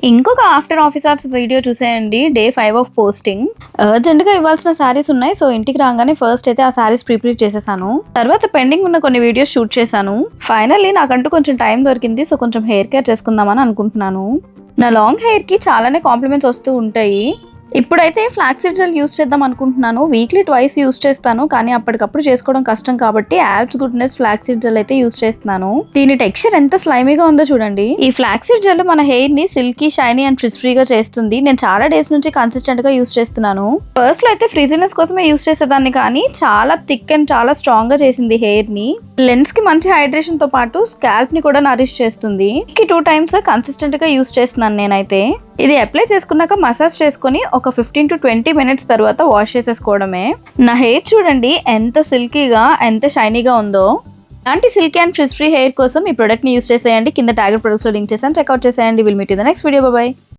ఇంకొక after office hours video చూసేయండి. Day 5 of posting. అర్జెంట్‌గా ఇవ్వాల్సిన శారీస్ ఉన్నాయి. సో ఇంటికి రాగానే ఫస్ట్ అయితే ఆ శారీస్ ప్రిపేర్ చేసేసాను. తర్వాత పెండింగ్ ఉన్న కొన్ని వీడియోస్ షూట్ చేశాను. ఫైనల్లీ నాకంటూ కొంచెం టైం దొరికింది. సో కొంచెం హెయిర్ కేర్ చేసుకుందామని అనుకుంటున్నాను. నా లాంగ్ హెయిర్‌కి చాలానే కాంప్లిమెంట్స్ వస్తూ ఉంటాయి. ఇప్పుడైతే ఫ్లాక్సీడ్ జెల్ యూస్ చేద్దాం అనుకుంటున్నాను. వీక్లీ ట్వైస్ యూస్ చేస్తాను, కానీ అప్పటికప్పుడు చేసుకోవడం కష్టం కాబట్టి ఆల్ప్స్ గుడ్నెస్ ఫ్లాక్సీడ్ జెల్ అయితే యూస్ చేస్తున్నాను. దీని టెక్స్చర్ ఎంత స్లైమీగా ఉందో చూడండి. ఈ ఫ్లాక్సీడ్ జెల్ మన హెయిర్ ని సిల్కీ, షైనీ అండ్ ఫ్రిజ్ ఫ్రీగా చేస్తుంది. నేను చాలా డేస్ నుంచి కన్సిస్టెంట్ గా యూస్ చేస్తున్నాను. ఫస్ట్ లో అయితే ఫ్రిజీనెస్ కోసమే యూస్ చేసేదాన్ని, కానీ చాలా థిక్ అండ్ చాలా స్ట్రాంగ్ గా చేసింది హెయిర్ ని. లెన్స్ కి మంచి హైడ్రేషన్ తో పాటు స్కాల్ప్ ని కూడా నరిష్ చేస్తుంది. 2 టైమ్స్ కన్సిస్టెంట్ గా యూస్ చేస్తున్నాను నేనైతే. ఇది అప్లై చేసుకున్నాక మసాజ్ చేసుకుని ఒక 15 to 20 మినిట్స్ తర్వాత వాష్ చేసేసుకోవడమే. నా హెయిర్ చూడండి ఎంత సిల్కీగా, ఎంత షైనీగా ఉందో. ఇలాంటి silky and fridge free hair కోసం ఈ ప్రొడక్ట్ ని యూస్ చేసేయండి. కింద ట్యాగెడ్ ప్రొడక్ట్స్ లో లింక్ చేసాను, చెక్అవుట్ చేసేయండి. Will meet in the next video. By.